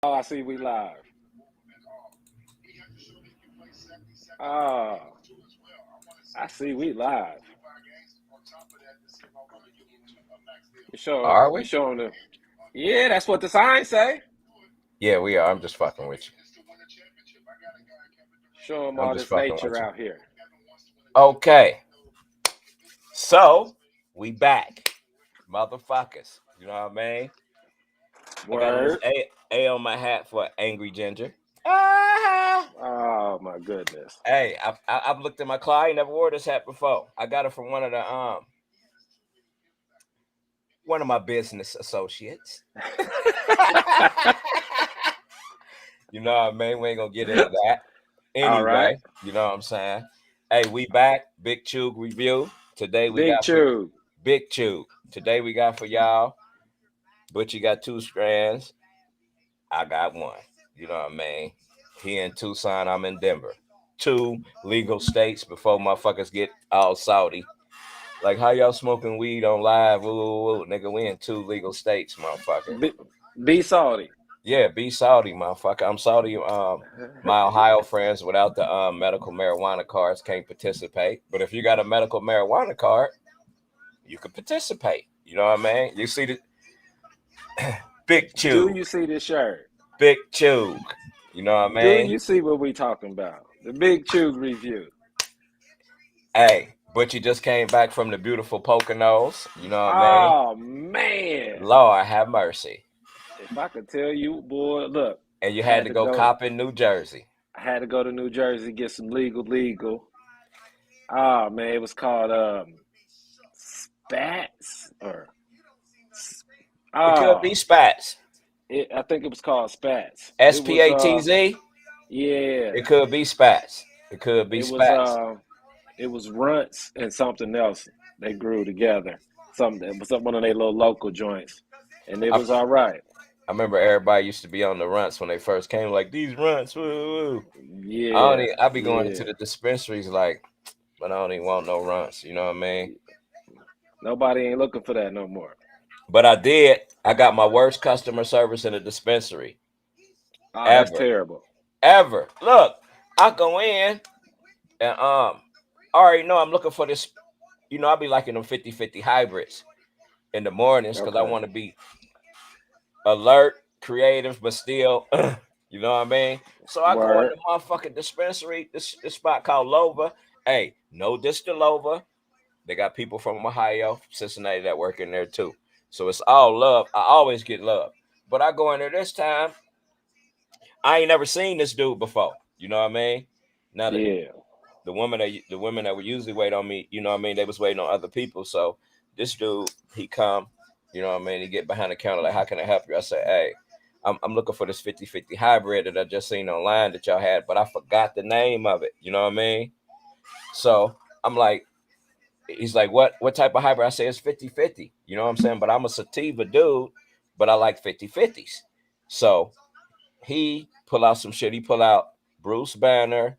Oh, I see we live. Oh, I see we live. Are We we? showing the. Yeah, that's what the sign say. Yeah, we are. I'm just fucking with you. Show them I'm all just this fucking nature with you. out here. Okay, so we back, motherfuckers. You know what I mean? I got a little Word. A on my hat for angry ginger. Ah! Oh my goodness. Hey, I've looked at my closet. I ain't never wore this hat before. I got it from one of my business associates. You know what I mean? We ain't gonna get into that. All right. Anyway, you know what I'm saying? Hey, we back. Big CHOOG review. Today we Big got for Chew. Big CHOOG. Today we got for y'all. Butchy got 2 strands. I got one. You know what I mean? He in Tucson, I'm in Denver. Two legal states before motherfuckers get all Saudi. Like how y'all smoking weed on live? Ooh, ooh, ooh. Nigga, we in 2 legal states, motherfucker. Be, be salty. Yeah, be Saudi, motherfucker. I'm Saudi. My Ohio friends without the medical marijuana cards can't participate. But if you got a medical marijuana card, you can participate. You know what I mean? You see the Big Do CHOOG, you see this shirt? Big CHOOG. You know what I Do mean? you see what we talking about? The Big Chew review. Hey, but you just came back from the beautiful Poconos. You know what I mean? Oh man. Lord have mercy. If I could tell you, boy, look, And you I had had to to go go. cop in New Jersey. I had to go to New Jersey get some legal. Oh man, it was called Spats or It could oh, be Spats. I think it was called Spats. It was SPATZ. yeah, It could be Spats. It could be it was Spats. it was Runts and something else. They grew together. Something it was one of their little local joints, and it I, was all right. I remember everybody used to be on the runts when they first came, like these runts. Woo, woo. Yeah, I be going to yeah. the dispensaries like, but I don't even want no runts. You know what I mean? Nobody ain't looking for that no more. But I did. I got my worst customer service in a dispensary Oh, that's ever, terrible. ever. Look, I go in and I already know I'm looking for this. You know, I be liking them 50-50 hybrids in the mornings because I Okay. want to be alert, creative, but still, you know what I mean? So I go in Word. the motherfucking dispensary, this spot called Lova. Hey, no dish to Lova. They got people from Ohio, Cincinnati that work in there too. So it's all love. I always get love. But I go in there this time. I ain't never seen this dude before. You know what I mean? Now Yeah. the women that would usually wait on me, you know what I mean? They was waiting on other people. So this dude, he come, you know what I mean? He get behind the counter like, how can I help you? I say, hey, I'm looking for this 50-50 hybrid that I just seen online that y'all had, but I forgot the name of it. You know what I mean? So I'm like, he's like, what type of hybrid? I say it's 50-50. You know what I'm saying? But I'm a sativa dude, but I like 50-50s. So he pull out some shit. He pull out Bruce Banner,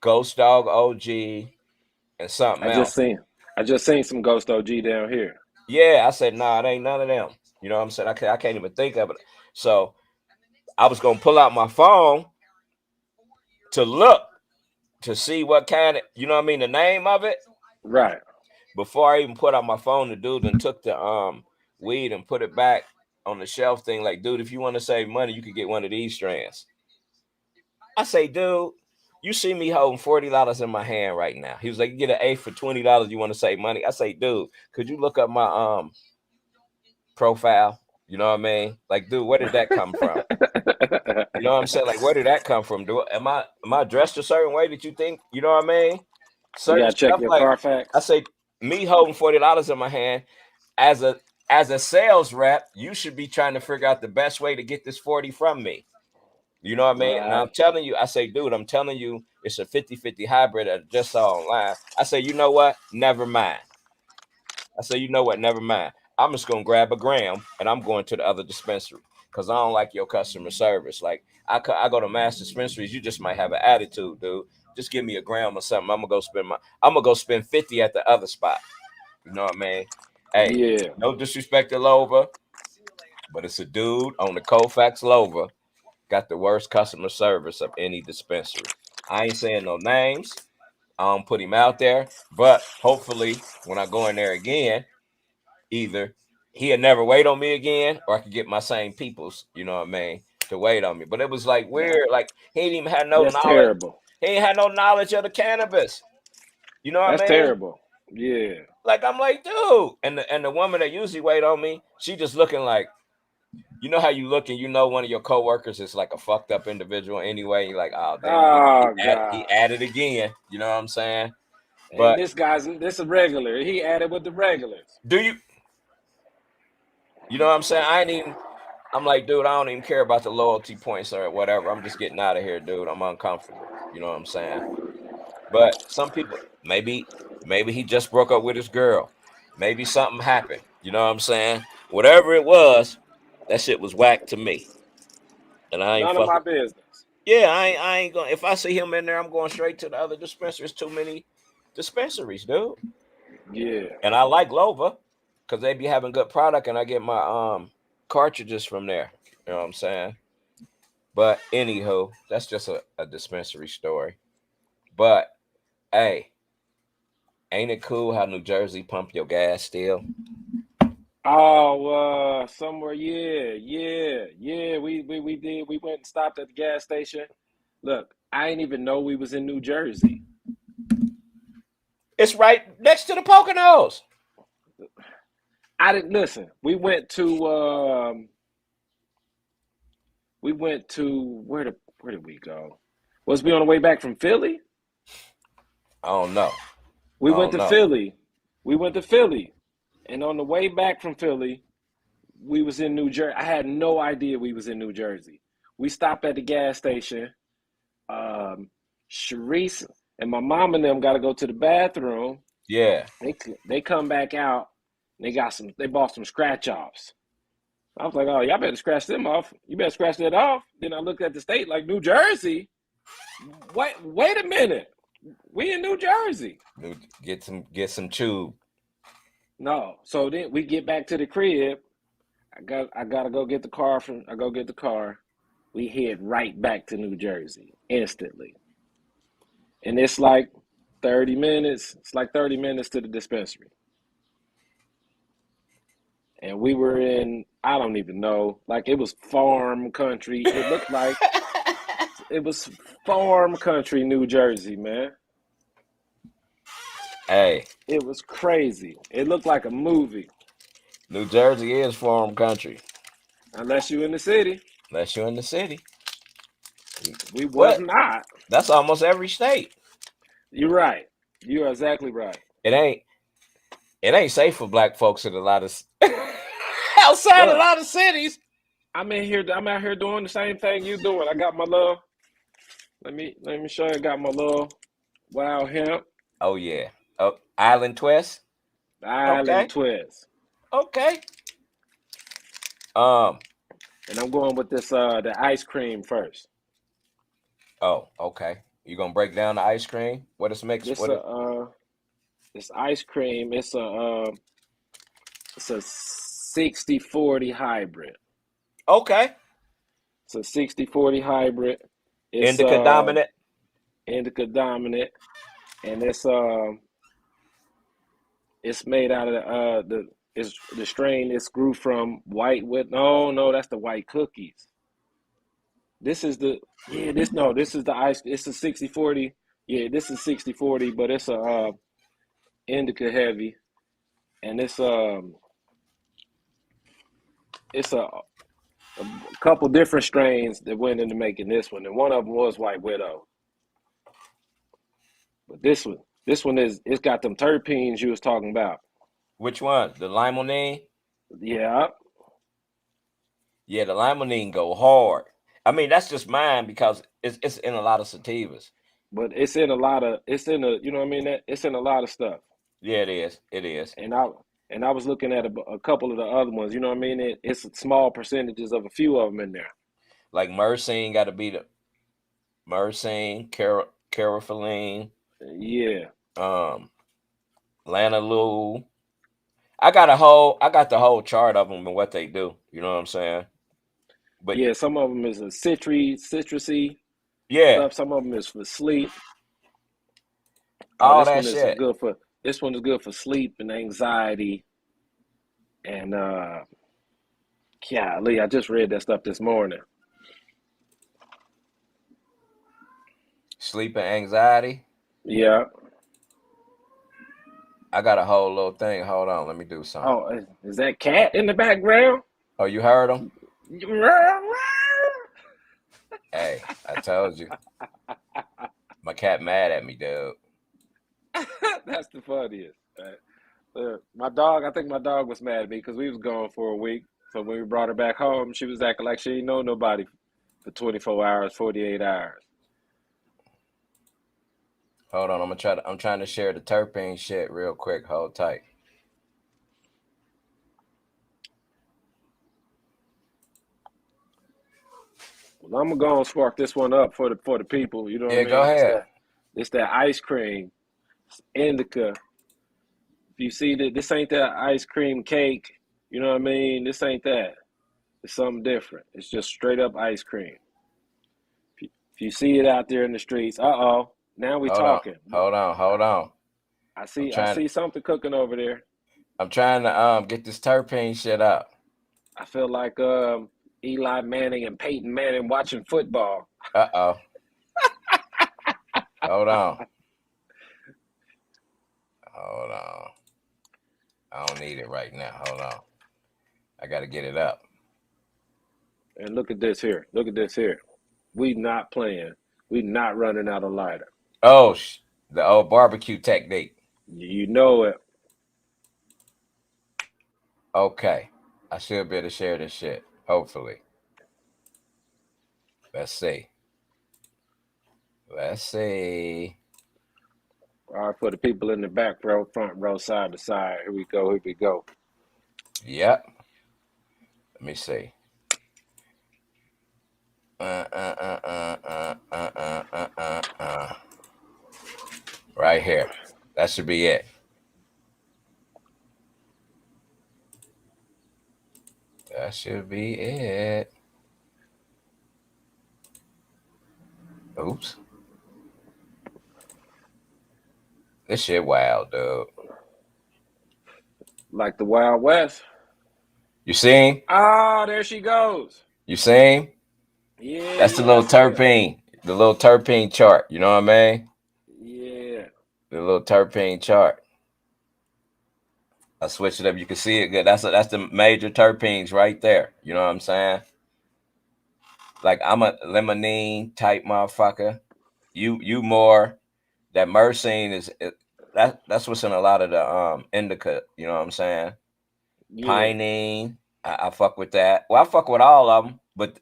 Ghost Dog OG, and something I just else. seen I just seen some Ghost OG down here. Yeah, I said, nah, it ain't none of them. You know what I'm saying? I can't even think of it. So I was gonna pull out my phone to look to see what kind of, you know what I mean, the name of it. Right. Before I even put out my phone, the dude and took the weed and put it back on the shelf thing. Like, dude, if you want to save money, you could get one of these strands. I say, dude, you see me holding $40 in my hand right now. He was like, you get an A for $20. You want to save money? I say, dude, could you look up my profile? You know what I mean? Like, dude, where did that come from? You know what I'm saying? Like, where did that come from? Do am I dressed a certain way that you think? You know what I mean? You Certain gotta check stuff. your Like, I Carfax. say, me holding $40 in my hand as a sales rep, you should be trying to figure out the best way to get this 40 from me. You know what I mean? And I'm Right. telling you, I say, dude, I'm telling you, it's a 50-50 hybrid I just saw online. I say, you know what? Never mind. I say, you know what? Never mind. I'm just gonna grab a gram and I'm going to the other dispensary because I don't like your customer service. Like I go to mass dispensaries, you just might have an attitude, dude. Just give me a gram or something. I'm gonna go spend 50 at the other spot. You know what I mean? Hey, Yeah. no disrespect to Lova, but it's a dude on the Colfax Lova. got the worst customer service of any dispensary. I ain't saying no names. I don't put him out there, but hopefully when I go in there again, either he'll never wait on me again, or I could get my same peoples, you know what I mean, to wait on me. But it was like Nah, weird. Like he ain't even had no that's knowledge. terrible. He ain't had no knowledge of the cannabis. You know what That's I mean? terrible. Yeah. Like I'm like, dude. And the woman that usually wait on me, she just looking like, you know how you look and you know one of your coworkers is like a fucked up individual anyway. You're like, oh damn, Oh he God. added again. You know what I'm saying? And But this a regular. He added with the regulars. do you know what I'm saying? I ain't even. I'm like, dude, I don't even care about the loyalty points or whatever. I'm just getting out of here, dude. I'm uncomfortable. You know what I'm saying? But some people, maybe he just broke up with his girl. Maybe something happened. You know what I'm saying? Whatever it was, that shit was whack to me. And I ain't None of my fucking. business. Yeah, I ain't going. If I see him in there, I'm going straight to the other dispensaries. Too many dispensaries, dude. Yeah. And I like Lova because they be having good product, and I get my cartridges from there. You know what I'm saying? But anywho, that's just a dispensary story. But hey, ain't it cool how New Jersey pump your gas still? Oh, somewhere. Yeah, yeah, yeah. We did. We went and stopped at the gas station. Look, I didn't even know we was in New Jersey. It's right next to the Poconos. I didn't listen. We went to where did we go? Was we on the way back from Philly? I don't know. We I went don't to know. Philly. We went to Philly, and on the way back from Philly, we was in New Jersey. I had no idea we was in New Jersey. We stopped at the gas station. Um, Sharice and my mom and them got to go to the bathroom. Yeah. They they come back out. And they bought some scratch offs. I was like, oh, y'all better scratch them off. You better scratch that off. Then I looked at the state like New Jersey. Wait a minute. We in New Jersey. Get some CHOOG. No. So then we get back to the crib. I gotta go get the car from I go get the car. We head right back to New Jersey instantly. And it's like 30 minutes. It's like 30 minutes to the dispensary. And we were in, I don't even know, like it was farm country. It looked like it was farm country, New Jersey, man. Hey, It was crazy. It looked like a movie, New Jersey is farm country, unless you in the city. unless you're in the city. We was But not. that's almost every state. You're right. You're exactly right. It ain't. It ain't safe for black folks in a lot of outside a Look, lot of cities. I'm in here. I'm out here doing the same thing you doing. I got my little. Let me show you. I got my little wild hemp Oh yeah. Oh, Island Twist. island Okay. twist, Okay. Um. and I'm going with this the ice cream first. Oh. Okay. You gonna break down the ice cream? What is mixed? This What? this ice cream. It's a 60-40 hybrid. Okay. It's a 60-40 hybrid. It's Indica dominant. indica dominant, and it's made out of the strain it's grew from white with no, that's the white cookies. This is the yeah this no this is the ice it's a 60-40. Yeah, this is 60-40, but it's a indica heavy, and it's a couple different strains that went into making this one, and one of them was white widow. But this one is it's got them terpenes you was talking about. Which one? The limonene. Yeah, Yeah, the limonene go hard. I mean, that's just mine because it's in a lot of sativas. but it's in a you know what I mean that it's in a lot of stuff. Yeah, it is. It is. And I was looking at a couple of the other ones. You know what I mean? It's small percentages of a few of them in there. Like myrcene got to be the myrcene, carotene, Yeah, um, lanolin. I got the whole chart of them and what they do. You know what I'm saying? But Yeah, some of them is a citrusy yeah, stuff. Some of them is for sleep. Oh, all that shit. this one is good for sleep and anxiety. And golly, I just read that stuff this morning. Sleep and anxiety. Yeah. I got a whole little thing. Hold on, let me do something. Oh, is that cat in the background? Oh, you heard him? Hey, I told you. My cat mad at me, dude. That's the funniest. My dog, I think my dog was mad at me because we was gone for a week. So when we brought her back home, she was acting like she didn't know nobody for 24 hours, 48 hours. Hold on, I'm trying to share the terpene shit real quick. Hold tight. Well, I'm gonna go and spark this one up for the people. You know what I Yeah, go mean? ahead. It's that ice cream, indica. If you see that, this ain't that ice cream cake. You know what I mean? This ain't that. It's something different. It's just straight up ice cream. If you see it out there in the streets, now we Hold on. talking. Hold on. I, Hold on. I'm I trying see something cooking over there. I'm trying to get this terpene shit up. I feel like Eli Manning and Peyton Manning watching football. Uh-oh. Hold on. Hold on. I don't need it right now. Hold on. I gotta get it up. And look at this here. Look at this here. We not playing. We not running out of lighter. Oh, the old barbecue technique. You know it. Okay. I should be able to share this shit. Hopefully. Let's see. Let's see. All right, for the people in the back row, front row, side to side. Here we go. Here we go. Yep. Let me see. Uh. Right here. That should be it. That should be it. Oops. This shit wild, dude. Like the Wild West. You see him? Ah, there she goes. You see him? Yeah, That's the yeah, I little see her. terpene. The little terpene chart. You know what I mean? Yeah. The little terpene chart. I switched it up. You can see it good. That's the major terpenes right there. You know what I'm saying? Like I'm a limonene type motherfucker. You more that myrcene that's what's in a lot of the indica. You know what I'm saying? Yeah. Pinene. I fuck with that. Well, I fuck with all of them, but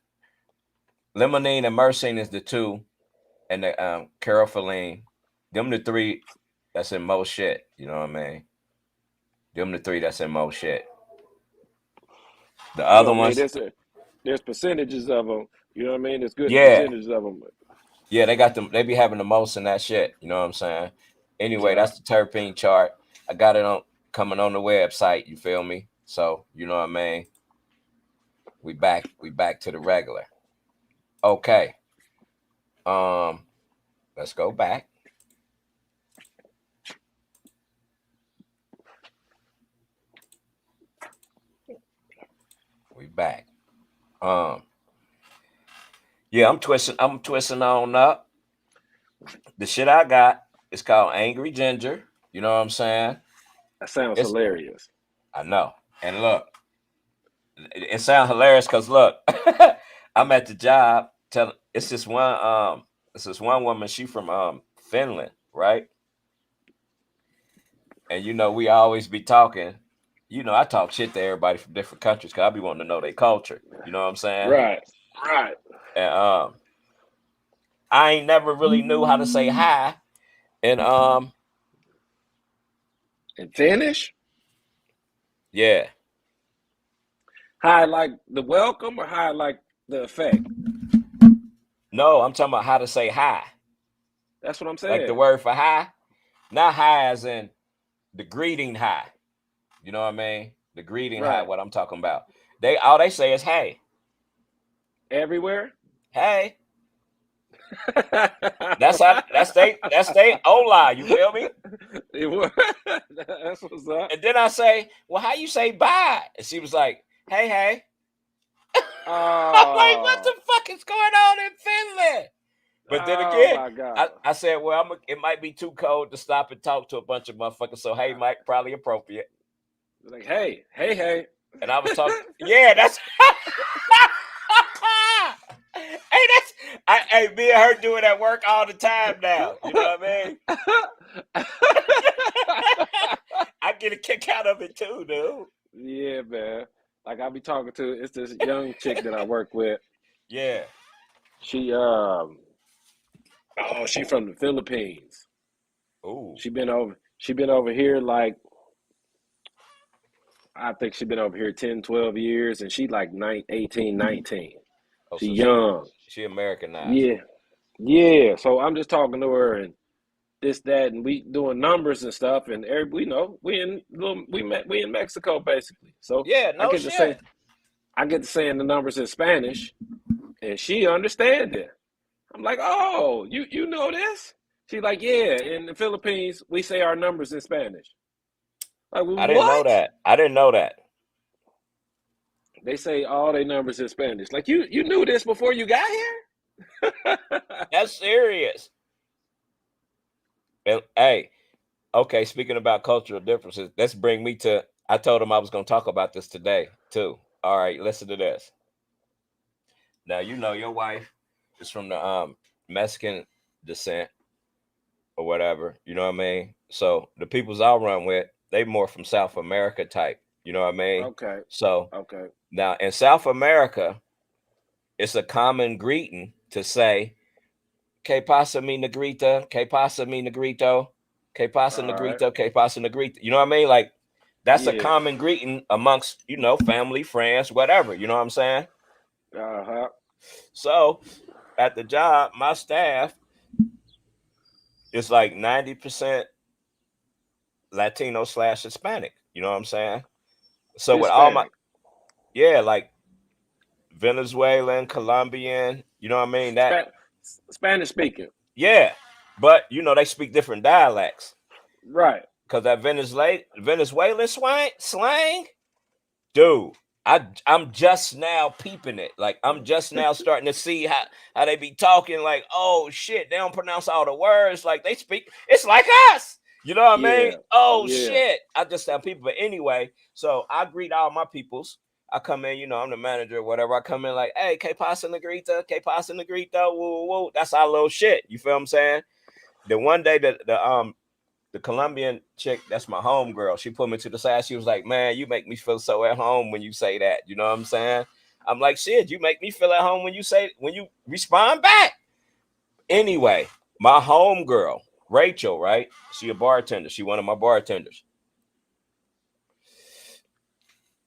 limonene and myrcene is the two, and the carotene. Them the three that's in most shit. You know what I mean? Them the three that's in most shit. The You know other what I mean? ones, There's percentages of them. You know what I mean? There's good yeah, percentages of them. yeah, they got them. They be having the most in that shit. You know what I'm saying? Anyway, Yeah. that's the terpene chart. I got it on coming on the website. You feel me? So you know what I mean? We back. We back to the regular. Okay. Um, let's go back. We back. Um, yeah, I'm twisting on up. The shit I got is called Angry Ginger. You know what I'm saying? That sounds It's hilarious. I know. And look, it sounds hilarious because look, I'm at the job. It's this one woman. She from Finland, right? And we always be talking. I talk shit to everybody from different countries because I be wanting to know their culture. You know what I'm saying? Right. Right. And I ain't never really knew how to say hi. And And finish? yeah, High like the welcome or high like the effect? no, I'm talking about how to say hi. That's what I'm Like the saying. word for hi, not hi as in the greeting hi. You know what I mean? The greeting hi, Right. what I'm talking about. All they say is hey. everywhere. Hey, that's they hola, you feel me? It was. That's what's up. And then I say, well, how you say bye? And she was like, hey, hey. I'm like, what the Oh, fuck is going on in Finland? But then oh again, my God. I said, well, it might be too cold to stop and talk to a bunch of motherfuckers. So hey, Mike, probably appropriate. Like, hey, hey, hey. And I was talking, yeah, that's hey, hey, me and her doing that work all the time now. You know what I mean? I get a kick out of it too, dude. Yeah, man. Like I be talking to, it's this young chick that I work with. Yeah. She oh, she from the Philippines. Ooh. She been over here like I think she been over here 10, 12 years and she like 18, 19. Oh, She so young. she Americanized. Yeah. Yeah. So I'm just talking to her and this, that, and we doing numbers and stuff and we know we in Mexico basically. So Yeah, I no get to say shit. I get to saying the numbers in Spanish and she understand it. I'm like, oh, you know this? She's like, yeah. In the Philippines, we say our numbers in Spanish. Like, I didn't know what? that. I didn't know that. They say all their numbers in Spanish. Like, you knew this before you got here? That's serious. And hey, okay, speaking about cultural differences, let's bring me to I told him I was gonna talk about this today too. All right, listen to this. Now you know your wife is from the Mexican descent or whatever, you know what I mean? So the peoples I run with, they more from South America type, you know what I mean? Okay, So okay. now in South America, it's a common greeting to say, "Que pasa mi negrita? Que pasa mi negrito? Que pasa All right. negrito? Que pasa negrito?" You know what I mean? Like that's a Yeah. common greeting amongst, family, friends, whatever, you know what I'm saying? Uh-huh. So at the job, my staff is like 90% Latino slash Hispanic. You know what I'm saying? So with all my Hispanic. yeah, like Venezuelan, Colombian, you know what I mean? That Spa- Spanish speaking. yeah. But they speak different dialects. Right. Cause that Venezuelan slang, dude. I'm just now peeping it. Like I'm just now starting to see how they be talking. Like, oh shit, they don't pronounce all the words. Like they speak. It's like us. You know what I mean? Yeah. Oh Yeah. shit. I just tell people. But anyway, so I greet all my peoples. I come in, I'm the manager or whatever. I come in like, hey, que pasa negrita, que pasa negrita, woo woo. That's our little shit. You feel what I'm saying? Then one day the Colombian chick, that's my home girl, she put me to the side. She was like, man, you make me feel so at home when you say that. You know what I'm saying? I'm like, shit, you make me feel at home when you respond back. Anyway, my home girl, Rachel, right? She a bartender. She one of my bartenders.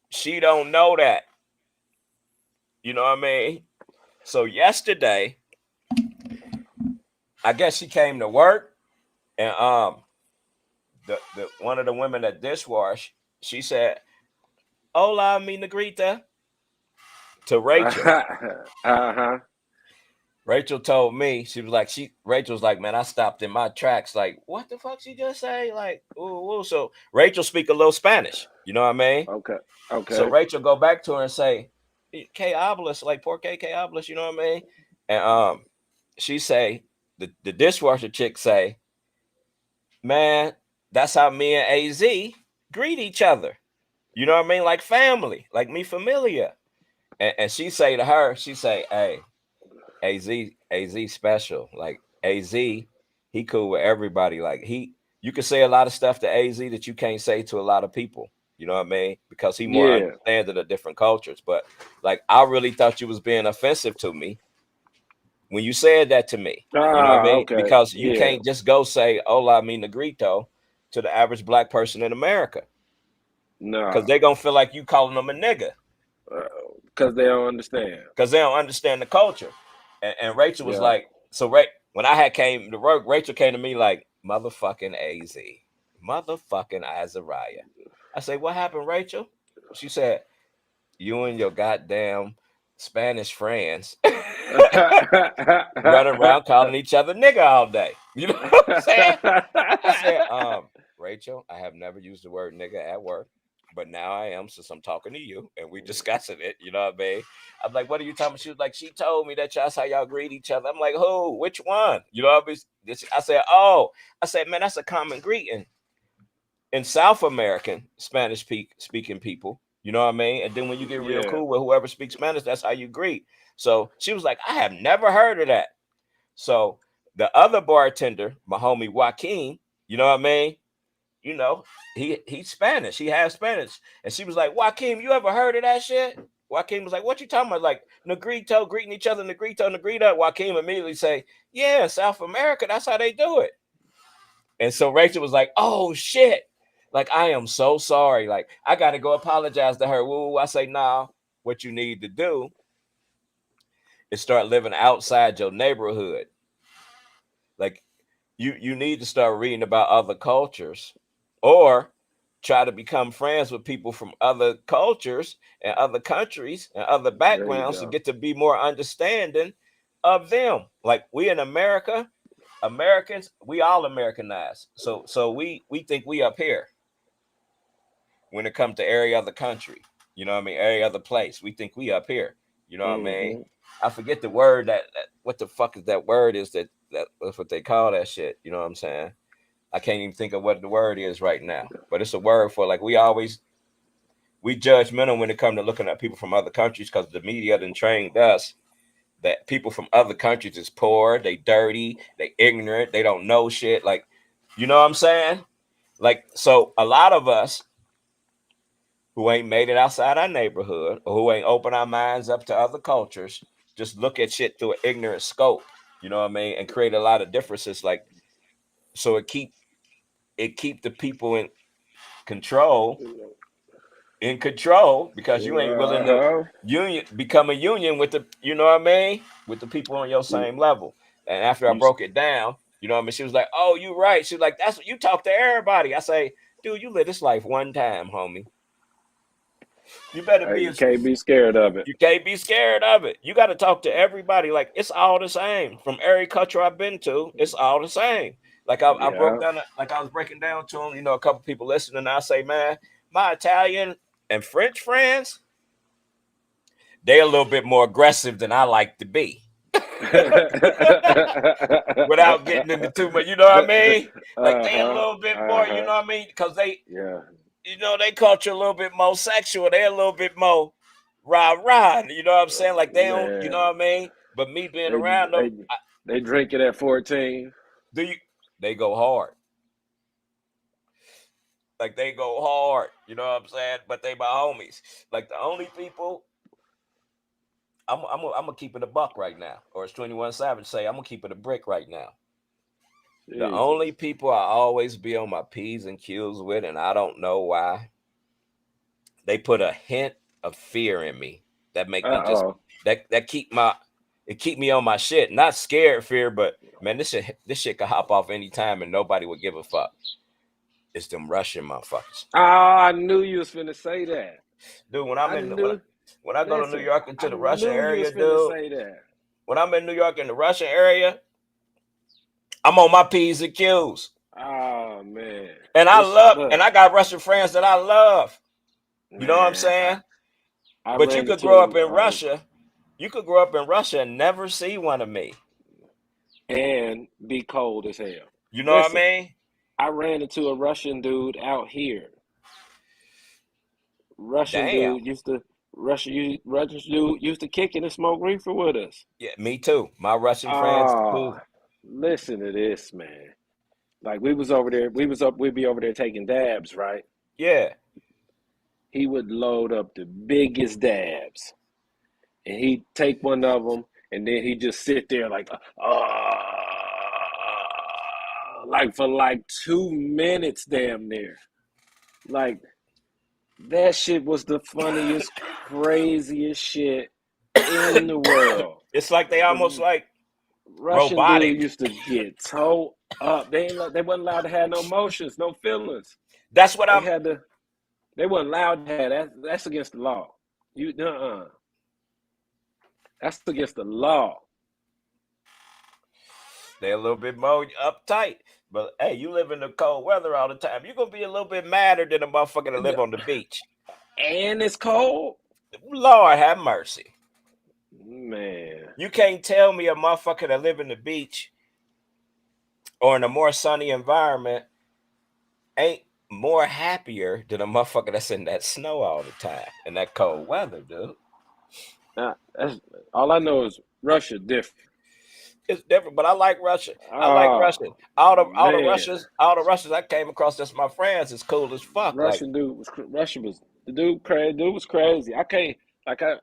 She don't know that. You know what I mean? So yesterday, I guess she came to work and the one of the women that dishwash, she said, hola mi negrita to Rachel. Uh-huh. Rachel told me, she was like, Rachel's like, man, I stopped in my tracks. Like, what the fuck she just say? Like, ooh, ooh. So Rachel speak a little Spanish. You know what I mean? Okay. So Okay. Rachel go back to her and say, que hablas, like, por que hablas, you know what I mean? And she say, the dishwasher chick say, man, that's how me and AZ greet each other. You know what I mean? Like family, like me familiar. And she say to her, she say, hey, AZ special. Like AZ, he cool with everybody. Like you can say a lot of stuff to AZ that you can't say to a lot of people. You know what I mean? Because he more Yeah. understanding of different cultures. But like I really thought you was being offensive to me when you said that to me. You know what I Ah, mean? okay. Because you Yeah. can't just go say "Hola, mi negrito" to the average black person in America because Nah. they're gonna feel like you calling them a nigga Because they don't understand. because they don't understand the culture. And Rachel was Yeah. like, so when I had came to work, Rachel came to me like, motherfucking AZ, motherfucking Azariah. I say, what happened, Rachel? She said, you and your goddamn Spanish friends running around calling each other nigga all day. You know what I'm saying? I said, Rachel, I have never used the word nigga at work, but now I am since I'm talking to you and we discussing it. You know what I mean? I'm like, what are you talking about? She was like, she told me that that's how y'all greet each other. I'm like, who? Which one? You know what I mean? I said, oh, I said, man, that's a common greeting in South American Spanish speaking people. You know what I mean? And then when you get real Yeah. cool with whoever speaks Spanish, that's how you greet. So she was like, I have never heard of that. So the other bartender, my homie Joaquin, you know what I mean? You know, he's Spanish. He has Spanish. And she was like, Joaquin, you ever heard of that shit? Joaquin was like, what you talking about? Like Negrito, greeting each other, Negrito, Negrita. Joaquin immediately say, yeah, South America, that's how they do it. And so Rachel was like, oh shit. Like, I am so sorry. Like, I got to go apologize to her. Woo. I say, nah, what you need to do is start living outside your neighborhood. Like, you need to start reading about other cultures or try to become friends with people from other cultures and other countries and other There you backgrounds to go. get to be more understanding of them. Like, we in America, Americans, we all Americanized. So we think we up here when it comes to every other country. You know what I mean? Every other place. We think we up here. You know what I mean? Hmm. I forget the word that what the fuck is that word is that's what they call that shit. You know what I'm saying? I can't even think of what the word is right now. But it's a word for, like, we judgmental when it comes to looking at people from other countries because the media done trained us that people from other countries is poor, they dirty, they ignorant, they don't know shit. Like, you know what I'm saying? Like, so a lot of us who ain't made it outside our neighborhood or who ain't opened our minds up to other cultures just look at shit through an ignorant scope, you know what I mean, and create a lot of differences. Like, so it keep the people control control because you ain't willing to Uh-huh. become a union with the, you know what I mean, with the people on your You, same level. And after I you, broke it down, you know what I mean, she was like, oh, you right. She was like, that's what you talk to everybody. I say, dude, you live this life one time, homie. You better be you as can't be scared of it. You can't be scared of it. You got to talk to everybody. Like, it's all the same. From every culture I've been to, it's all the same. Like, I broke Yeah. down, like I was breaking down to them, a couple people listening. And I say, man, my Italian and French friends, they're a little bit more aggressive than I like to be. Without getting into too much, you know what I mean? Like, they a Uh-huh. little bit more, you Uh-huh. know what I mean? Because they, Yeah. they culture a little bit more sexual. They're a little bit more rah rah. You know what I'm saying? Like, they don't, you know Man. what I mean? But me being They around them, they they drink it at 14. do you? They go hard. Like, they go hard. You know what I'm saying? But they my homies. Like, the only people I'm gonna keep it a buck right now, or as 21 Savage say, I'm gonna keep it a brick right now. The only Jesus. people I always be on my P's and Q's with, and I don't know why, they put a hint of fear in me that make me just Uh-oh. that keep me on my shit. Not scared fear, but man, this shit could hop off anytime and nobody would give a fuck. It's them Russian motherfuckers. Oh, I knew you was finna say that. Dude, when I I'm in knew. when I go to New Listen, York into I the Russian knew you area, was finna dude, say that. when I'm in New York in the Russian area, I'm on my P's and Q's. Oh man, And it's look, I got Russian friends that I love. You know what I'm man. saying? I But you ran could grow up into in Russia. You could grow up in Russia and never see one of me. and be cold as hell. You know what I Listen, mean? I ran into a Russian dude out here. Russian Damn. dude used to Russian dude used to kick it and smoke reefer with us. Yeah, me too. My Russian friends Ah, too. listen to this, man. Like we was over there, we'd be over there taking dabs, right? Yeah. He would load up the biggest dabs, and he'd take one of them, and then he'd just sit there like for like 2 minutes, damn near. Like that shit was the funniest, craziest shit in the world. It's like they almost The like Russian dude robotic. used to get towed up. They wasn't allowed to have no emotions, no feelings. That's what They I'm had to. They wasn't allowed to have that. That's against the law. You That's against the law. They're a little bit more uptight. But hey, you live in the cold weather all the time. You're gonna be a little bit madder than a motherfucker that live on the beach. And it's cold. Lord have mercy. Man. You can't tell me a motherfucker that live in the beach or in a more sunny environment ain't more happier than a motherfucker that's in that snow all the time and that cold weather, dude. That's all I know is Russia different. It's different, but I like Russia. I like Oh Russia. man. All the Russians I came across that's my friends is cool as fuck. Like, Russian was the dude crazy. Dude was crazy. I can't like I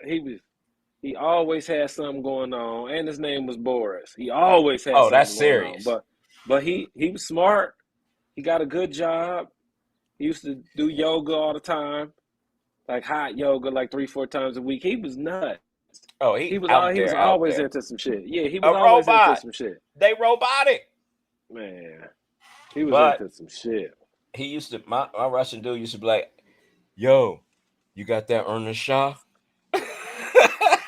he always had something going on, and his name was Boris. He always had oh, that's something going on, serious. but he was smart. He got a good job. He used to do yoga all the time, like hot yoga, like 3 4 times a week. He was nuts. Oh, He was out always there. into some shit. Yeah, he was A always into robot. some shit. They robotic. Man, he was But into some shit. he used to my Russian dude used to be like, "Yo, you got that Ernest Shaw?"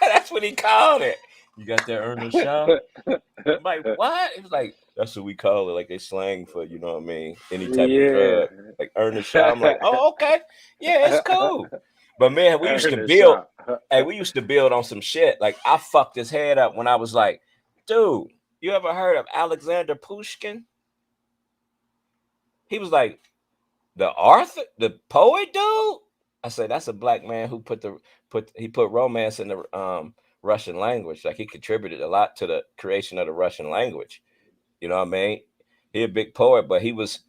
That's what he called it. You got that Ernest Shaw? I'm like, what? It was like, that's what we call it. Like they slang for, you know what I mean? Any type of Yeah. drug. Like Ernest Shaw. I'm like, oh, okay. Yeah, it's cool. But man, we used to Ernest build. Shaw. Hey, we used to build on some shit. Like I fucked his head up when I was like, dude, you ever heard of Alexander Pushkin? He was like, the author, the poet dude. I said that's a black man who put romance in the Russian language. Like he contributed a lot to the creation of the Russian language. You know what I mean? He a big poet, but he was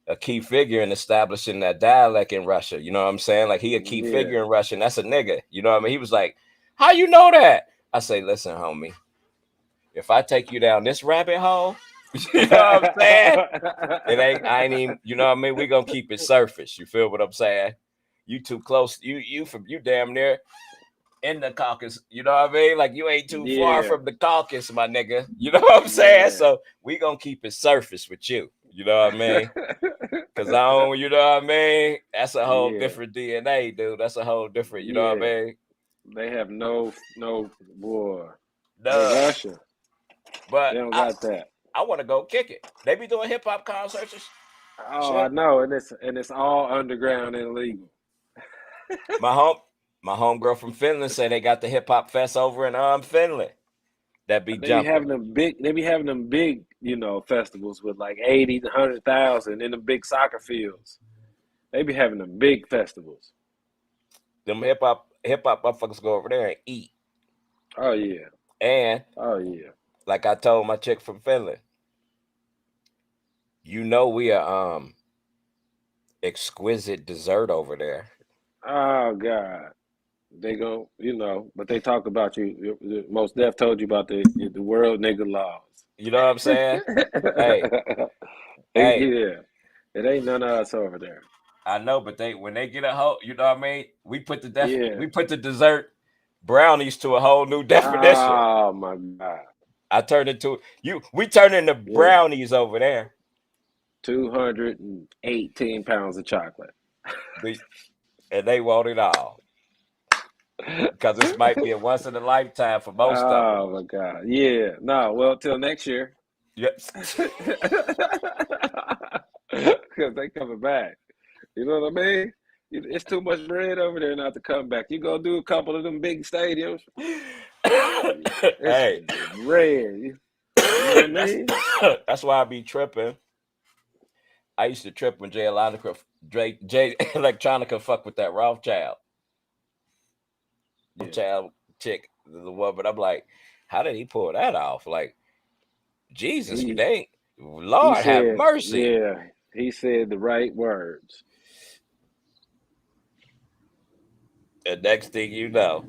a key figure in establishing that dialect in Russia. You know what I'm saying? Like he a key Yeah. figure in Russian. That's a nigga. You know what I mean? He was like, how you know that? I say, listen, homie, if I take you down this rabbit hole, you know what I'm saying? I ain't even, you know what I mean? We gonna keep it surface. You feel what I'm saying? You too close. You damn near in the caucus. You know what I mean? Like you ain't too far Yeah. from the caucus, my nigga. You know what I'm saying? Man. So we gonna keep it surface with you. You know what I mean? Cause I don't, you know what I mean? That's a whole Yeah. different DNA, dude. That's a whole different, you know what I Yeah. mean? They have no boy. They Duh. Russia. They But don't got that. I want to go kick it. They be doing hip hop concerts. Oh, I Shit. know, and it's all underground and illegal. My home my homegirl from Finland say they got the hip hop fest over in Finland. That be They be jumping. having them big. They be having them big, festivals with like 80 to 100,000 in the big soccer fields. They be having them big festivals. Them hip hop motherfuckers go over there and eat. Oh yeah. And Oh yeah. like I told my chick from Finland, we are exquisite dessert over there. Oh God. They go, but they talk about you. Most Def told you about the world nigga laws. You know what I'm saying? Hey, hey, Yeah, it ain't none of us over there. I know, but they when they get a whole, you know what I mean? Yeah. We put the dessert brownies to a whole new definition. Oh my God. I turned into we turn into Yeah. brownies over there. 218 pounds of chocolate. And they want it all. Because this might be a once in a lifetime for most of them. Oh my God. Yeah. No, well, till next year. Yes. Because they coming back. You know what I mean? It's too much bread over there not to come back. You go do a couple of them big stadiums. It's Hey, bread. You know what I that's mean? that's why I be tripping. I used to trip when Jay Electronica fuck with that Yeah. Child chick, the one. But I'm like, how did he pull that off? Like, Jesus, He they he Lord have said, mercy. yeah, he said the right words. And next thing you know,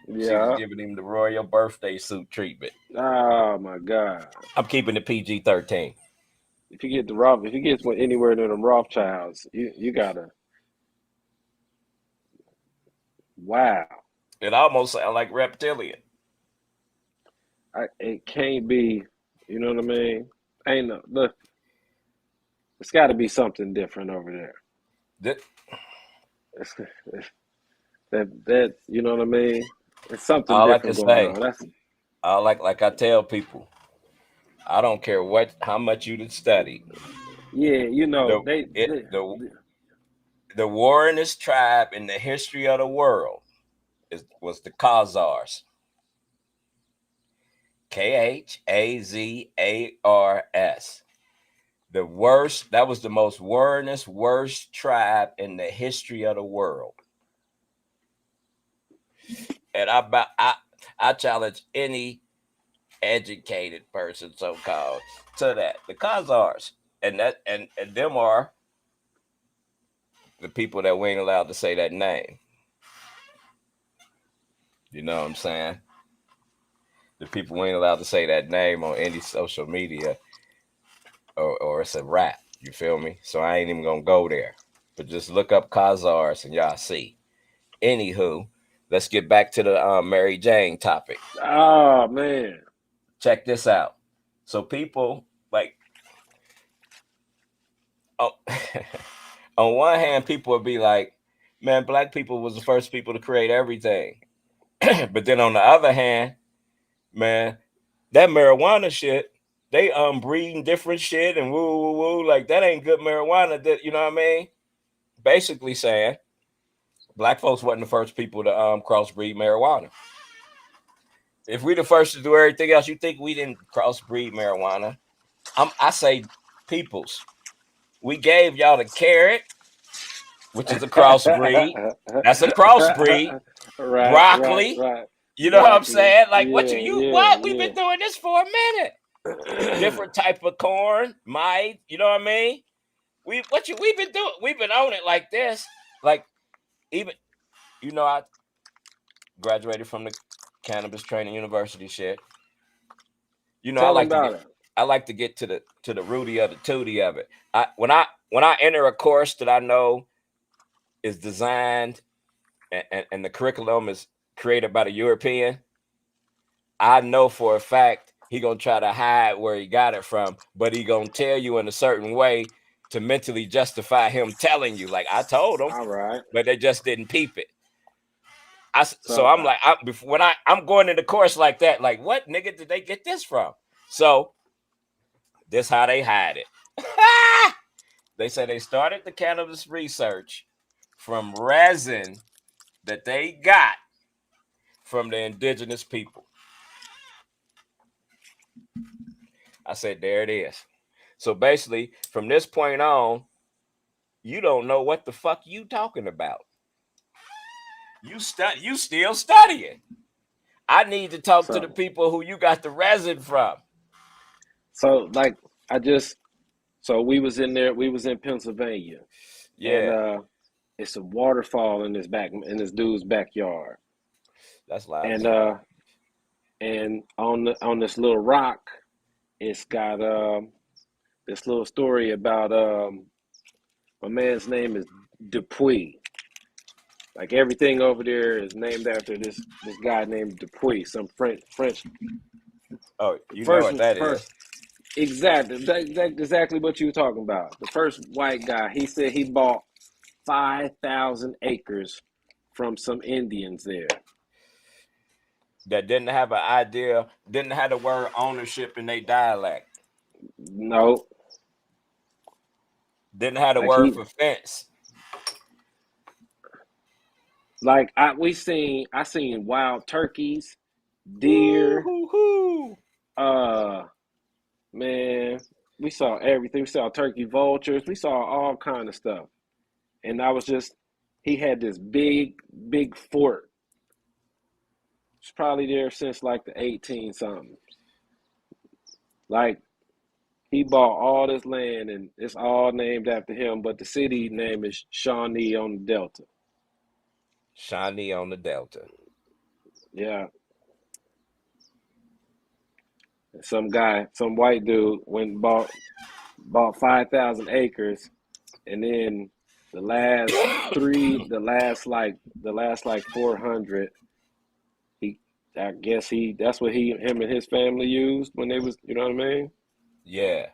she was Yeah. giving him the royal birthday suit treatment. Oh my God. I'm keeping the PG-13. If you get anywhere near them Rothschilds, you gotta, wow. It almost sounds like reptilian. It can't be, you know what I mean? Ain't no, look, it's got to be something different over there. Th- It's, that, you know what I mean? It's something All I can different going say, on. That's I like I tell people, I don't care how much you did study. yeah, you know, The it the warrenest tribe in the history of the world was the Khazars. Khazars. The worst, that was the most worst tribe in the history of the world. And I challenge any educated person, so called, to that. The Khazars. And them are the people that we ain't allowed to say that name. You know what I'm saying? The people we ain't allowed to say that name on any social media, or it's a rap. You feel me? So I ain't even gonna go there. But just look up Khazars and y'all see. Anywho, let's get back to the Mary Jane topic. oh man. Check this out. So people like, oh, on one hand, people would be like, "Man, black people was the first people to create everything." But then on the other hand, man, that marijuana shit, they breeding different shit and woo woo woo, like that ain't good marijuana. That, you know what I mean? Basically saying black folks wasn't the first people to crossbreed marijuana. If we the first to do everything else, you think we didn't crossbreed marijuana? I say, peoples, we gave y'all the carrot, which is a crossbreed. That's a crossbreed. Right, right, Broccoli. right. You know what I'm Broccoli. saying? Like, what Yeah, yeah, what? We've been doing this for a minute. yeah. Different type of corn, maize. You know what I mean? We've been doing? We've been on it like this. Like, even, I graduated from the cannabis training university shit. I Tell them like to about get it. to the rooty of the tooty of it. When I enter a course that I know is designed, and the curriculum is created by the European, I know for a fact he gonna try to hide where he got it from, but he gonna tell you in a certain way to mentally justify him telling you. Like, I told him, All right. but they just didn't peep it. So So I'm like, I'm going into course like that, like, what nigga did they get this from? So this how they hide it. They say they started the cannabis research from resin that they got from the indigenous people. I said, there it is. So basically, from this point on, you don't know what the fuck you talking about. You still studying. I need to talk to the so people who you got the resin from. so like I just so we was in there. We was in Pennsylvania, and Yeah, it's a waterfall in this dude's backyard, that's loud as and hell. on this little rock, it's got this little story about my man's name is Dupuy. Like everything over there is named after this guy named Dupuy, some French Oh, you know first what that first is. exactly exactly what you were talking about. The first white guy. He said he bought 5,000 acres from some Indians there. That didn't have an idea, didn't have the word ownership in their dialect, No, didn't have the like word he for fence. like I seen wild turkeys, Woo deer, hoo hoo. uh man, we saw everything. We saw turkey vultures. We saw all kind of stuff. And I was just he had this big fort. It's probably there since like the 18 something. Like he bought all this land and it's all named after him, but the city name is Shawnee on the Delta. Shawnee on the Delta. Yeah. Some white dude went and bought 5,000 acres, and then the last the last like 400, he I guess that's what him and his family used when they was, you know what I mean? Yeah,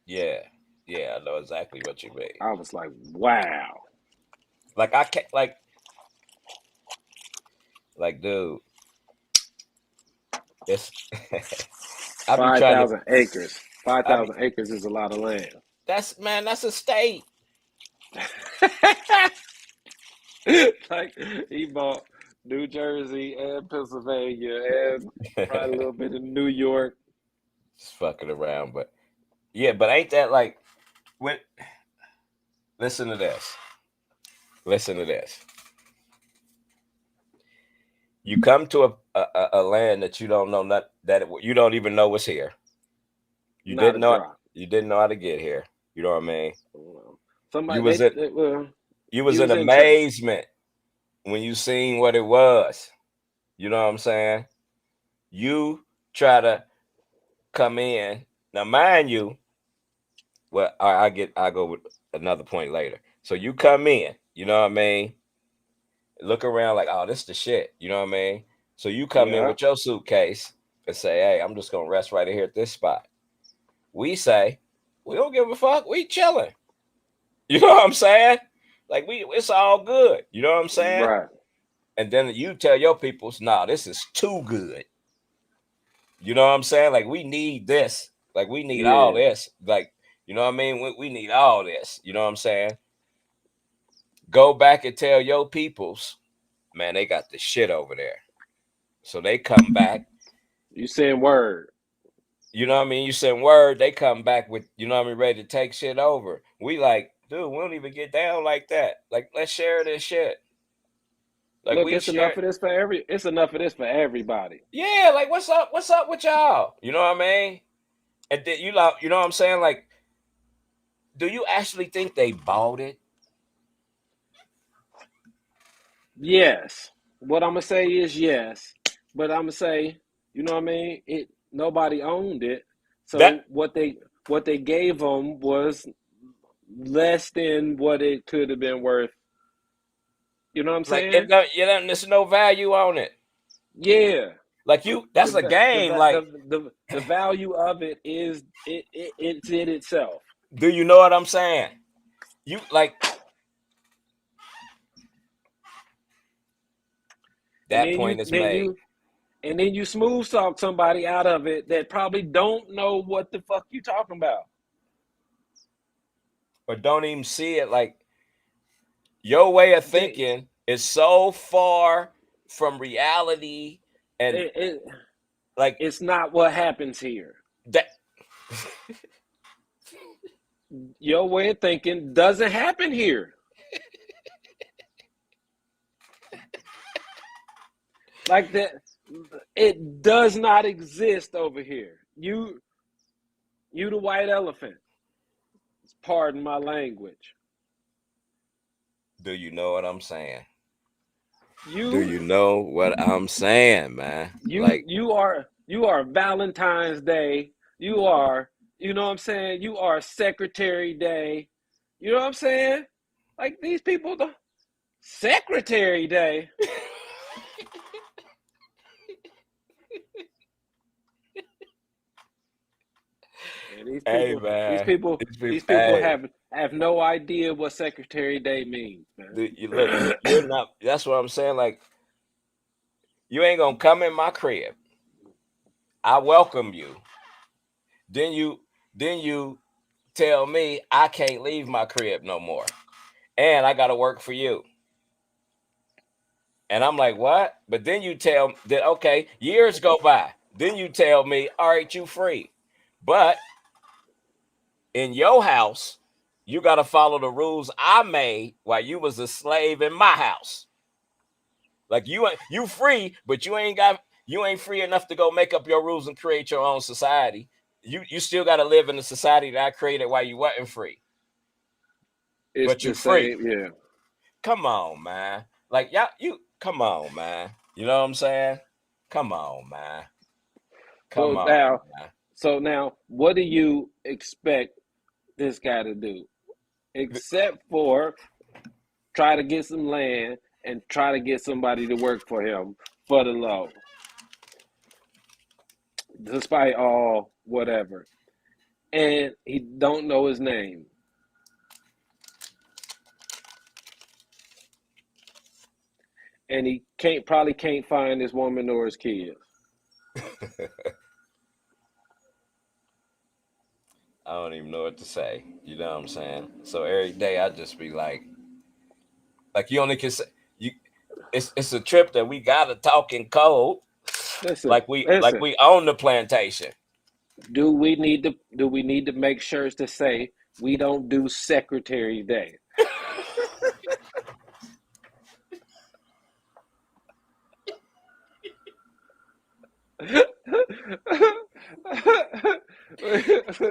yeah, yeah. I know exactly what you mean. I was like, wow. Like, I can't, like, Like, dude, it's I be Five trying to. thousand acres. Five I be thousand acres is a lot of land. that's man, that's a state. Like he bought New Jersey and Pennsylvania and probably a little bit of New York. Just fucking around, but yeah, but ain't that like when? Listen to this. Listen to this. You come to a land that you don't know you don't even know was here. You Not didn't a know it. drop. You didn't know how to get here. You know what I mean? You Somebody was in they well, you he was in was in trade. amazement when you seen what it was. You know what I'm saying? You try to come in. Now, mind you, well, I go with another point later. So you come in, you know what I mean? Look around like, oh, this the shit. You know what I mean? So you come in Yeah, with your suitcase and say, hey, I'm just gonna rest right here at this spot. We say, we don't give a fuck. We chilling. You know what I'm saying? Like it's all good. You know what I'm saying? right. And then you tell your peoples, nah, this is too good. You know what I'm saying? Like we need this. Like we need all Yeah. this. Like, you know what I mean? We need all this. You know what I'm saying? Go back and tell your peoples, man, they got the shit over there. So they come back. You saying word. You know what I mean? You send word, they come back with, you know what I mean, ready to take shit over. We like, dude, we don't even get down like that. Like, let's share this shit. Like Look, we share. it's enough of this for everybody. Yeah, like what's up? What's up with y'all? You know what I mean? And then you know what I'm saying? Like, do you actually think they bought it? Yes. What I'm gonna say is yes, but I'm gonna say, you know what I mean? It nobody owned it, That so what they gave them was less than what it could have been worth. You know what I'm like it saying? don't, there's no value on it. Yeah. Like The that's a va- the game. va- Like, the value of it is it's in itself. do you know what I'm saying? You like And that then point is made, you smooth talk somebody out of it that probably don't know what the fuck you talking about. or don't even see it. Like your way of They, thinking is so far from reality, and it, it, like it's not what happens here. that. Your way of thinking doesn't happen here. Like that, it does not exist over here. You the white elephant. Pardon my language. Do you know what I'm saying? Do You you know what I'm saying, man? you Like, you are Valentine's Day. You are, you know what I'm saying? You are Secretary Day. You know what I'm saying? Like these people, the Secretary Day. And these hey people, these man, people, these these people, people hey, have no idea what Secretary Day means, man. you look, you're not. That's what I'm saying. Like, you ain't gonna come in my crib. I welcome you. Then you tell me I can't leave my crib no more, and I gotta work for you. And I'm like, what? But then you tell that okay, years go by. Then you tell me, all right, you free. But in your house, you gotta follow the rules I made while you was a slave in my house. Like you free, but you ain't free enough to go make up your rules and create your own society. You still gotta live in the society that I created while you wasn't free. It's But you the free. same, yeah. Come on, man. Like y'all, you come on, man. You know what I'm saying? Come on, man. Come So on, now, man. what do you expect this guy to do? Except for try to get some land and try to get somebody to work for him for the low, despite all whatever. And he don't know his name. and he probably can't find his woman or his kids. I don't even know what to say. You know what I'm saying? So every day I just be like you only can say you. It's a trip that we gotta talk in code, Listen, like listen. we own the plantation. Do we need to make shirts to say we don't do Secretary Day?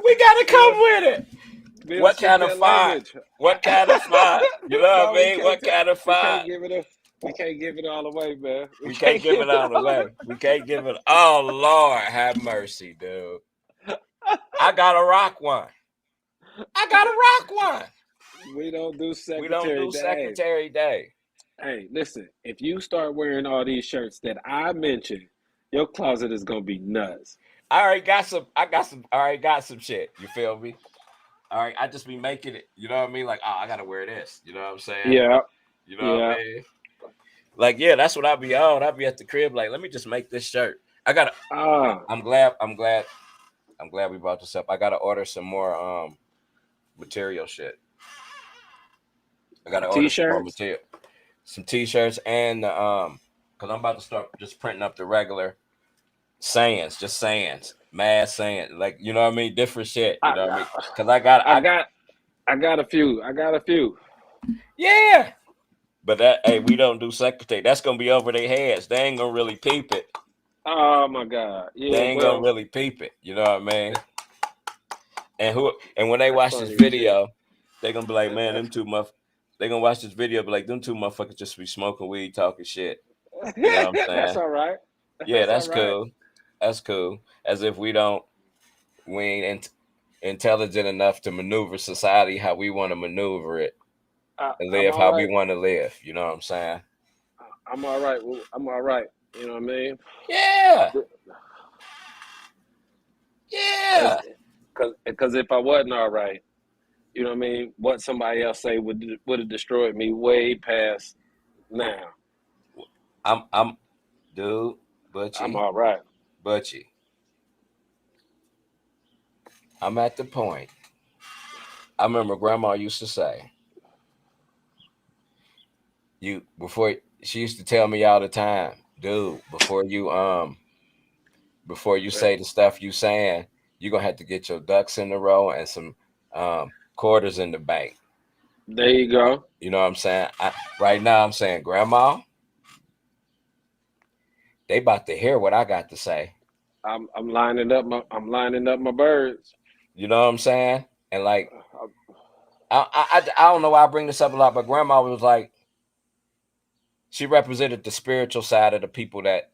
We gotta we come don't with it. we don't What speak kind of that font? language. What kind of font? You know what I No, we mean? can't. What kind of We font? can't give it. We can't give it all away, man. We We can't can't give give it it on the all way. We can't give it. Oh Lord, have mercy, dude. I got to rock one. I got to rock one. We don't do We don't Secretary do Day. Secretary Day. Hey, listen. If you start wearing all these shirts that I mentioned, your closet is gonna be nuts. I already got some. I got some. I already got some shit. You feel me? All right. I just be making it. You know what I mean? Like, oh, I gotta wear this. You know what I'm saying? Yeah, You know what I yeah. mean? Like, yeah, that's what I be on. I be at the crib. Like, let me just make this shirt. I gotta. Ah, I'm glad. I'm glad. I'm glad we brought this up. I gotta order some more material shit. I gotta order some more t-shirts. material, some t-shirts, and because I'm about to start just printing up the regular sayings, just sayings, mad sayings, like you know what I mean, different shit. You I, know what I mean? Because I got, I got, I got a few. I got a few. yeah. But that, hey, we don't do secretary. That's gonna be over their heads. They ain't gonna really peep it. Oh my God. They Yeah. ain't gonna Well, really peep it. You know what I mean? And when they that's watch this funny as shit. video, they gonna be like, man, them That's two muff. They gonna watch this video, be like, them two motherfuckers just be smoking weed, talking shit. You know what I'm that's saying? all right. Yeah, That's all that's right. cool. That's cool. As if we ain't intelligent enough to maneuver society how we want to maneuver it and I'm live all how we right. want to live. You know what I'm saying? I'm all right. I'm all right. You know what I mean? Yeah, Because yeah. because if I wasn't all right, you know what I mean, what somebody else say would have destroyed me way past now. I'm dude, I'm Butchy, all right. Butchy. I'm at the point. I remember Grandma used to say, "You before." She used to tell me all the time, dude, before you say the stuff you saying, you're gonna have to get your ducks in a row and some quarters in the bank. There you go. You know what I'm saying? Right now, I'm saying, Grandma, they about to hear what I got to say. I'm lining up my birds. You know what I'm saying? And like, I don't know why I bring this up a lot, but Grandma was like, she represented the spiritual side of the people that,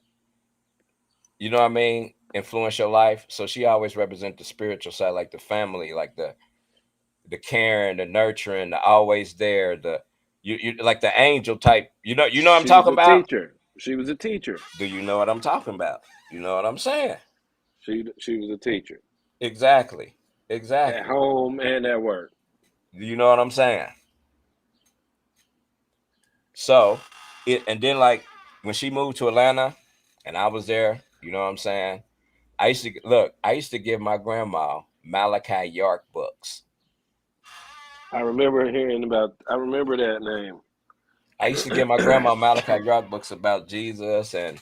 you know what I mean, influence your life. So she always represent the spiritual side, like the family, like the caring, the nurturing, the always there, the you like the angel type. You know what I'm She was talking a about? teacher. She was a teacher. Do you know what I'm talking about? You know what I'm saying? She was a teacher Exactly. at Exactly. home and at work. Do you know what I'm saying? So and then like when she moved to Atlanta and I was there, you know what I'm saying? I used to give my grandma Malachi York books. I remember that name. I used to give my grandma Malachi York books about Jesus and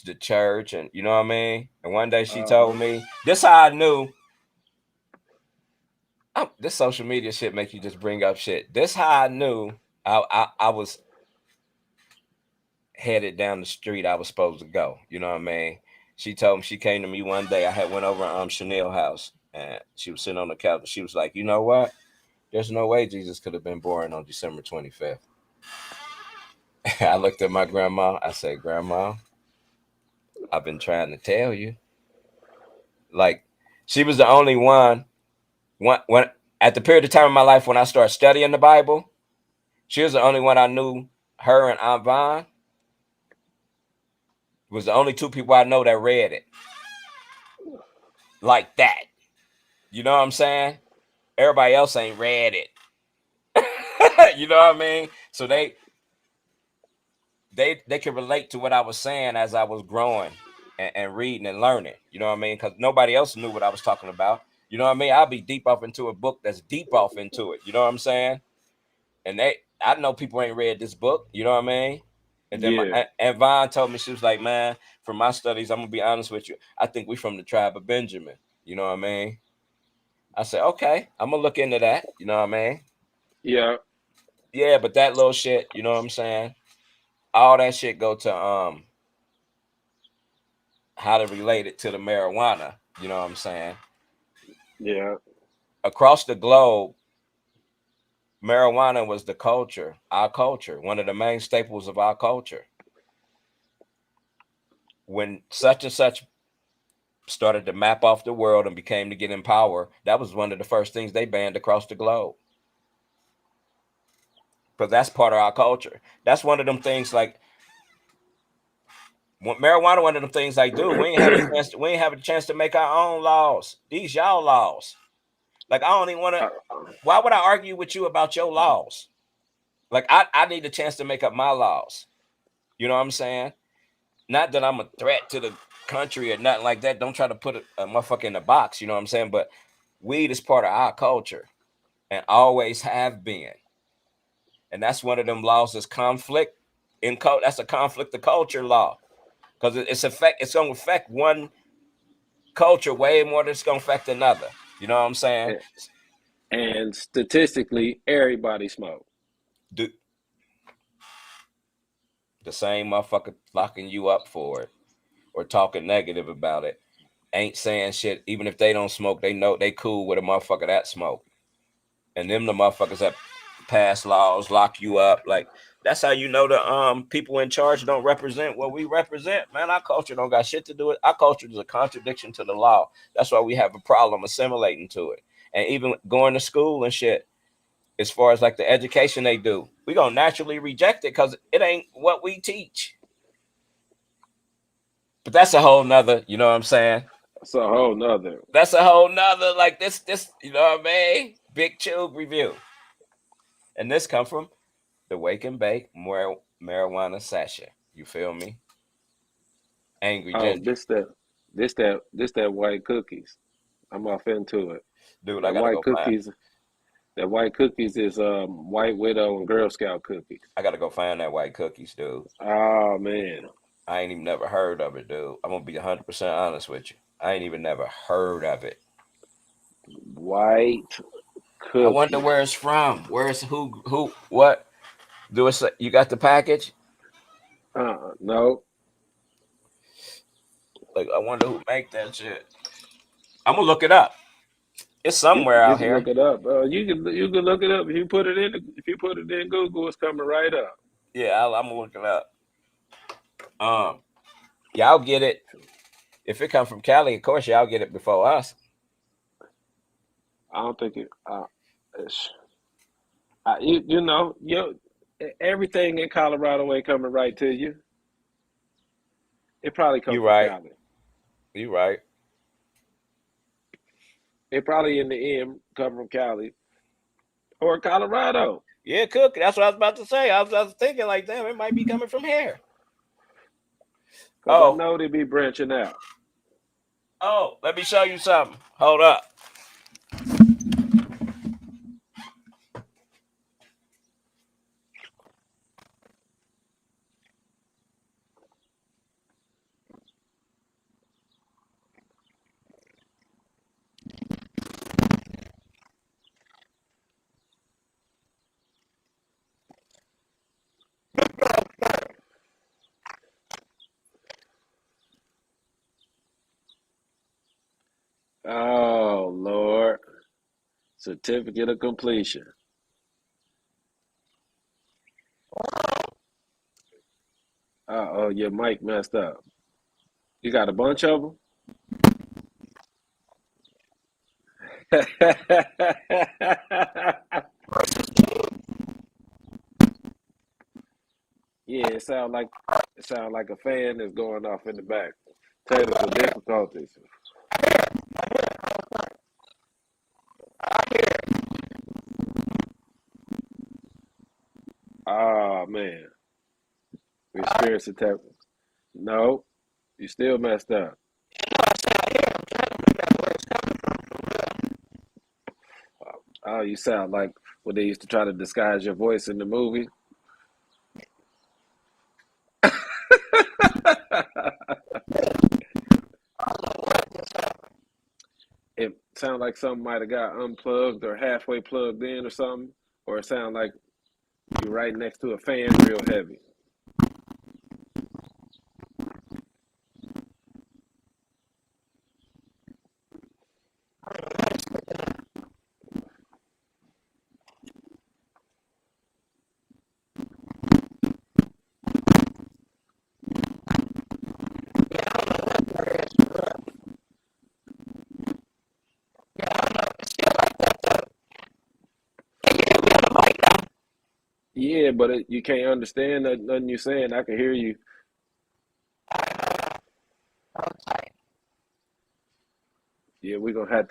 the church and you know what I mean? And one day she Uh-huh. told me, this how I knew this social media shit make you just bring up shit. This how I knew I was headed down the street I was supposed to go. You know what I mean? She told me she came to me one day. I had went over Chanel house and she was sitting on the couch. And she was like, you know what? There's no way Jesus could have been born on December 25th. I looked at my grandma. I said, Grandma, I've been trying to tell you. Like, she was the only one. When at the period of time in my life when I started studying the Bible, she was the only one I knew. Her and Aunt Vaughn was the only two people I know that read it like that. You know what I'm saying? Everybody else ain't read it. You know what I mean? So they could relate to what I was saying as I was growing and reading and learning. You know what I mean? Because nobody else knew what I was talking about. You know what I mean? I'll be deep off into a book that's deep off into it. You know what I'm saying? And I know people ain't read this book. You know what I mean? And then Yeah. and Vaughn told me, she was like, man, from my studies, I'm gonna be honest with you. I think we from the tribe of Benjamin. You know what I mean? I said, okay, I'm gonna look into that. You know what I mean? Yeah. Yeah, but that little shit, you know what I'm saying? All that shit go to how to relate it to the marijuana. You know what I'm saying? Yeah. Across the globe, marijuana was the culture, our culture, one of the main staples of our culture. When such and such started to map off the world and became to get in power, that was one of the first things they banned across the globe. Because that's part of our culture. That's one of them things like marijuana, one of them things like, dude, we ain't have a chance we ain't have a chance to make our own laws. These y'all laws. Like I don't even want to. Uh, Why would I argue with you about your laws? Like I need a chance to make up my laws. You know what I'm saying? Not that I'm a threat to the country or nothing like that. Don't try to put a motherfucker in a box. You know what I'm saying? But weed is part of our culture and always have been. And that's one of them laws that's conflict in code. That's a conflict of culture law because it's going to affect one culture way more than it's going to affect another. You know what I'm saying? and statistically, everybody smoke. Do the same motherfucker locking you up for it or talking negative about it ain't saying shit. Even if they don't smoke, they know they cool with a motherfucker that smoke. And them the motherfuckers that pass laws, lock you up. Like that's how you know the people in charge don't represent what we represent. Man, our culture don't got shit to do with. Our culture is a contradiction to the law. That's why we have a problem assimilating to it. And even going to school and shit, as far as like the education they do, we gonna naturally reject it because it ain't what we teach. But that's a whole nother, you know what I'm saying? It's a whole nother. That's a whole nother like this, you know what I mean? Big CHOOG review. And this come from the Wake and Bake marijuana sachet. You feel me? Angry Oh, Ginger. this that white cookies. I'm off into it. Dude, I That gotta white go find cookies. That white cookies is White Widow and Girl Scout cookies. I gotta go find that white cookies, dude. Oh man, I ain't even never heard of it, dude. I'm gonna be 100% honest with you. I ain't even never heard of it. white I wonder cookies. where it's from. Where's what? Do it say you got the package? No, Like I wonder who make that shit. I'm gonna look it up. It's you somewhere you out can here. look it up. You can look it up if you put it in Google, it's coming right up. Yeah, I'm gonna look it up. Um, y'all get it. If it come from Cali, of course y'all get it before us. I don't think it. You know everything in Colorado ain't coming right to you. It probably come You from right. Cali. You right. It probably in the end come from Cali or Colorado. Yeah, cook. That's what I was about to say. I was thinking like, damn, it might be coming from here. Because I Oh, know they be branching out. oh, let me show you something. Hold up. Oh, Lord. Certificate of completion. Oh, your mic messed up. You got a bunch of them? Yeah, it sound like a fan is going off in the back. Technical difficulties. Oh man. We experienced the type. No, you still messed up. Oh, you sound like when they used to try to disguise your voice in the movie. It sounded like something might have got unplugged or halfway plugged in or something, or it sounded like you're right next to a fan real heavy. Yeah, but you can't understand nothing you're saying. I can hear you. Yeah, we're gonna have